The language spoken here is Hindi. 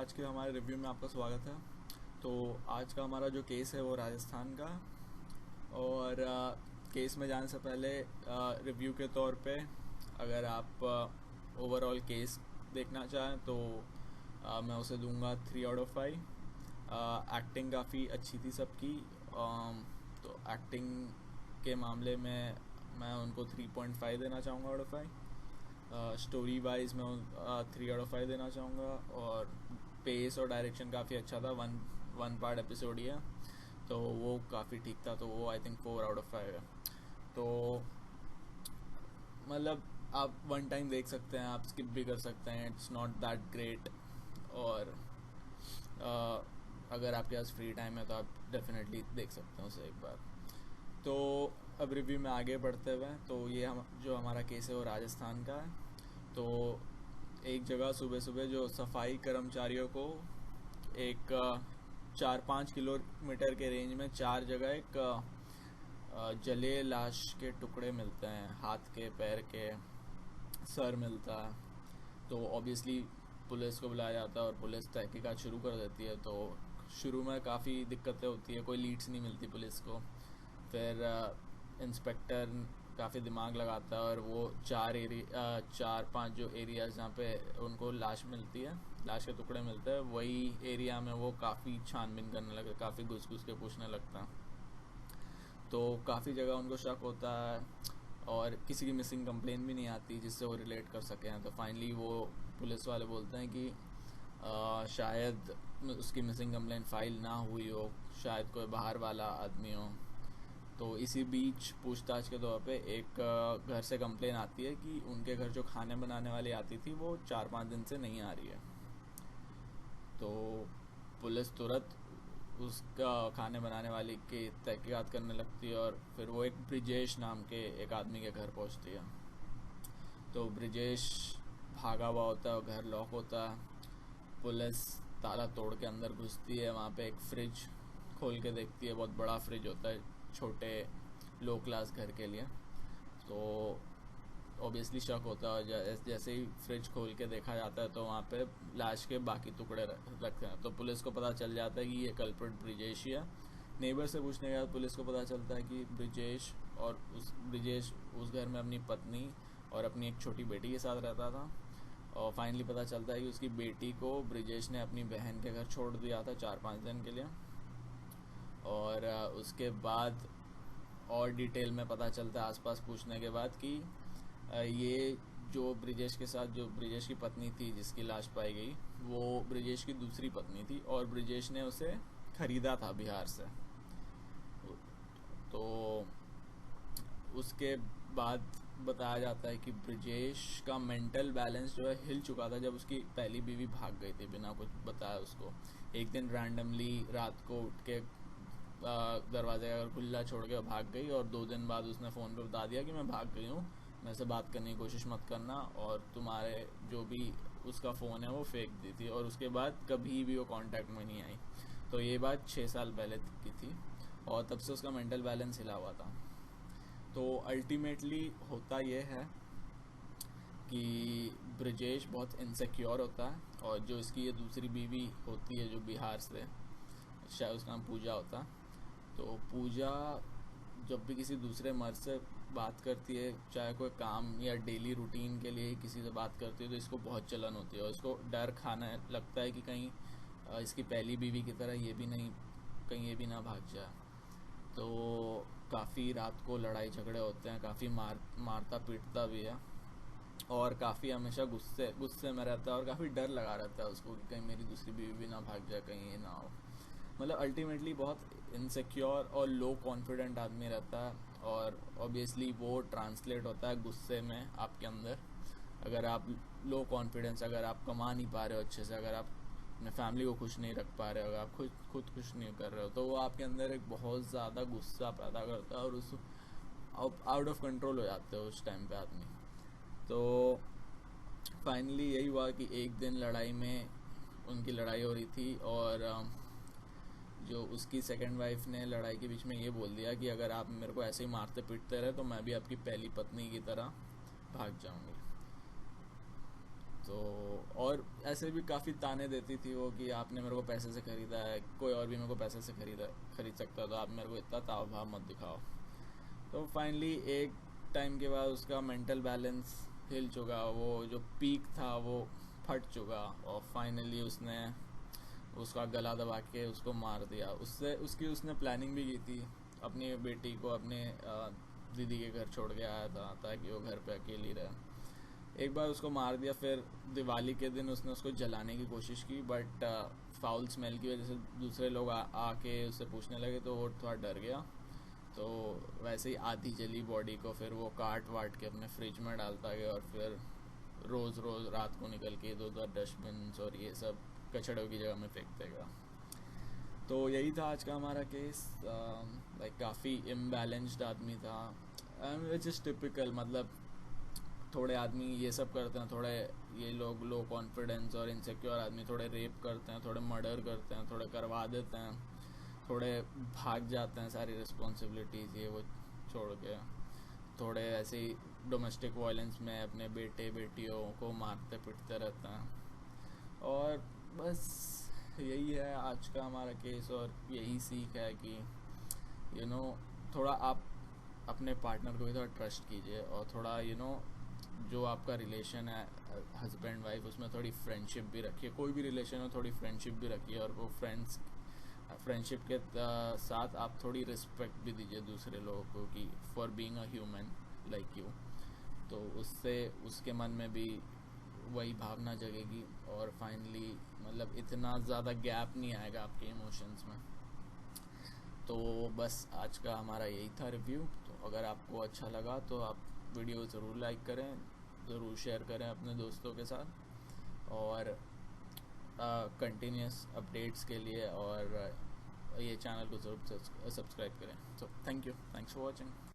आज के हमारे रिव्यू में आपका स्वागत है। तो आज का हमारा जो केस है वो राजस्थान का। और केस में जाने से पहले रिव्यू के तौर पे अगर आप ओवरऑल केस देखना चाहें तो मैं उसे दूंगा 3 आउट ऑफ 5। एक्टिंग काफ़ी अच्छी थी सबकी। तो एक्टिंग के मामले में मैं उनको 3.5 देना चाहूँगा आउट ऑफ 5। स्टोरी वाइज मैं 3 आउट ऑफ 5 देना चाहूँगा। और पेस और डायरेक्शन काफ़ी अच्छा था। वन पार्ट एपिसोड ही है तो वो काफ़ी ठीक था, तो वो आई थिंक 4 आउट ऑफ 5 है। तो मतलब आप वन टाइम देख सकते हैं, आप स्किप भी कर सकते हैं, इट्स नॉट दैट ग्रेट। और अगर आपके पास फ्री टाइम है तो आप डेफिनेटली देख सकते हैं उसे एक बार। तो अब रिव्यू में आगे बढ़ते हुए, तो ये हम जो हमारा केस है वो राजस्थान का है। तो एक जगह सुबह सुबह जो सफाई कर्मचारियों को एक 4-5 किलोमीटर के रेंज में 4 जगह एक जले लाश के टुकड़े मिलते हैं, हाथ के, पैर के, सर मिलता है। तो ऑब्वियसली पुलिस को बुलाया जाता है और पुलिस तहकीकात शुरू कर देती है। तो शुरू में काफ़ी दिक्कतें होती है, कोई लीड्स नहीं मिलती पुलिस को। फिर इंस्पेक्टर काफ़ी दिमाग लगाता है और वो 4-5 जो एरियाज जहाँ पे उनको लाश मिलती है, लाश के टुकड़े मिलते हैं, वही एरिया में वो काफ़ी छानबीन करने लगता है, काफ़ी घुस घुस के पूछने लगता है। तो काफ़ी जगह उनको शक होता है और किसी की मिसिंग कंप्लेन भी नहीं आती जिससे वो रिलेट कर सकें। तो फाइनली वो पुलिस वाले बोलते हैं कि शायद उसकी मिसिंग कंप्लेन फाइल ना हुई हो, शायद कोई बाहर वाला आदमी हो। तो इसी बीच पूछताछ के तौर पे एक घर से कंप्लेन आती है कि उनके घर जो खाने बनाने वाली आती थी वो 4-5 दिन से नहीं आ रही है। तो पुलिस तुरंत उसका खाने बनाने वाली की तहकीकात करने लगती है और फिर वो एक ब्रिजेश नाम के एक आदमी के घर पहुंचती है। तो ब्रिजेश भागा हुआ होता है और घर लॉक होता है। पुलिस ताला तोड़ के अंदर घुसती है, वहाँ पे एक फ्रिज खोल के देखती है, बहुत बड़ा फ्रिज होता है छोटे लो क्लास घर के लिए। तो ऑब्वियसली शक होता है, जैसे ही फ्रिज खोल के देखा जाता है तो वहाँ पे लाश के बाकी टुकड़े रखते हैं। तो पुलिस को पता चल जाता है कि ये कल्प्रिट ब्रिजेश ही है। नेबर से पूछने के बाद पुलिस को पता चलता है कि ब्रिजेश उस घर में अपनी पत्नी और अपनी एक छोटी बेटी के साथ रहता था। और फाइनली पता चलता है कि उसकी बेटी को ब्रिजेश ने अपनी बहन के घर छोड़ दिया था 4-5 दिन के लिए। और उसके बाद और डिटेल में पता चलता है आसपास पूछने के बाद कि ये जो ब्रिजेश के साथ जो ब्रिजेश की पत्नी थी जिसकी लाश पाई गई, वो ब्रिजेश की दूसरी पत्नी थी और ब्रिजेश ने उसे खरीदा था बिहार से। तो उसके बाद बताया जाता है कि ब्रिजेश का मेंटल बैलेंस जो है हिल चुका था जब उसकी पहली बीवी भाग गई थी बिना कुछ बताया उसको। एक दिन रैंडमली रात को उठ के दरवाजे का खुला छोड़ के भाग गई और 2 दिन बाद उसने फ़ोन पे बता दिया कि मैं भाग गई हूँ, मेरे से बात करने की कोशिश मत करना, और तुम्हारे जो भी उसका फ़ोन है वो फेंक दी थी। और उसके बाद कभी भी वो कांटेक्ट में नहीं आई। तो ये बात 6 साल पहले की थी और तब से उसका मेंटल बैलेंस हिला हुआ था। तो अल्टीमेटली होता ये है कि ब्रिजेश बहुत इनसिक्योर होता है और जो इसकी ये दूसरी बीवी होती है जो बिहार से, शायद उसका नाम पूजा होता है। तो पूजा जब भी किसी दूसरे मर्द से बात करती है, चाहे कोई काम या डेली रूटीन के लिए किसी से बात करती है, तो इसको बहुत चलन होती है और इसको डर खाने लगता है कि कहीं इसकी पहली बीवी की तरह कहीं ये भी ना भाग जाए। तो काफ़ी रात को लड़ाई झगड़े होते हैं, काफ़ी मारता पीटता भी है और काफ़ी हमेशा गुस्से में रहता है और काफ़ी डर लगा रहता है उसको कि कहीं मेरी दूसरी बीवी भी ना भाग जाए, कहीं ये ना हो। मतलब अल्टीमेटली बहुत इनसिक्योर और लो कॉन्फिडेंट आदमी रहता है और ऑब्वियसली वो ट्रांसलेट होता है गुस्से में आपके अंदर। अगर आप लो कॉन्फिडेंस, अगर आप कमा नहीं पा रहे हो अच्छे से, अगर आप अपने फैमिली को खुश नहीं रख पा रहे हो, अगर आप खुद खुश नहीं कर रहे हो, तो वो आपके अंदर एक बहुत ज़्यादा गुस्सा पैदा करता है और उस आउट ऑफ कंट्रोल हो जाते हो उस टाइम पे आदमी। तो फाइनली यही हुआ कि एक दिन लड़ाई में उनकी लड़ाई हो रही थी और जो उसकी सेकंड वाइफ ने लड़ाई के बीच में ये बोल दिया कि अगर आप मेरे को ऐसे ही मारते पीटते रहे तो मैं भी आपकी पहली पत्नी की तरह भाग जाऊंगी। तो और ऐसे भी काफ़ी ताने देती थी वो कि आपने मेरे को पैसे से ख़रीदा है, कोई और भी मेरे को पैसे से खरीद सकता, तो आप मेरे को इतना ताव भाव मत दिखाओ। तो फाइनली एक टाइम के बाद उसका मेंटल बैलेंस हिल चुका, वो जो पीक था वो फट चुका, और फाइनली उसने उसका गला दबा के उसको मार दिया। उसने प्लानिंग भी की थी, अपनी बेटी को अपने दीदी के घर छोड़ के आया था ताकि वो घर पे अकेली रहे। एक बार उसको मार दिया, फिर दिवाली के दिन उसने उसको जलाने की कोशिश की, बट फाउल स्मेल की वजह से दूसरे लोग आके उससे पूछने लगे तो वो थोड़ा डर गया। तो वैसे ही आधी जली बॉडी को फिर वो काट वाट के अपने फ्रिज में डालता गया, और फिर रोज़ रात को निकल के इधर उधर डस्टबिन और ये सब कचड़ों की जगह में फेंक देगा। तो यही था आज का हमारा केस। लाइक काफ़ी इम्बैलेंस्ड आदमी था, विच इज़ टिपिकल। मतलब थोड़े आदमी ये सब करते हैं, थोड़े ये लोग लो कॉन्फिडेंस और इनसिक्योर आदमी थोड़े रेप करते हैं, थोड़े मर्डर करते हैं, थोड़े करवा देते हैं, थोड़े भाग जाते हैं सारी रिस्पॉन्सिबिलिटीज़ ये वो छोड़ के, थोड़े ऐसे ही डोमेस्टिक वायलेंस में अपने बेटे बेटियों को मारते पिटते रहते हैं। और बस यही है आज का हमारा केस, और यही सीख है कि थोड़ा आप अपने पार्टनर को भी थोड़ा ट्रस्ट कीजिए, और थोड़ा जो आपका रिलेशन है हस्बैंड वाइफ, उसमें थोड़ी फ्रेंडशिप भी रखिए। कोई भी रिलेशन में थोड़ी फ्रेंडशिप भी रखिए, और वो फ्रेंडशिप के साथ आप थोड़ी रिस्पेक्ट भी दीजिए दूसरे लोगों को, कि for being a human like you. तो उससे उसके मन में भी वही भावना जगेगी, और फाइनली मतलब इतना ज़्यादा गैप नहीं आएगा आपके इमोशंस में। तो बस आज का हमारा यही था रिव्यू। तो अगर आपको अच्छा लगा तो आप वीडियो ज़रूर लाइक करें, ज़रूर शेयर करें अपने दोस्तों के साथ, और कंटिन्यूस अपडेट्स के लिए और ये चैनल को ज़रूर सब्सक्राइब करें। So thanks for watching.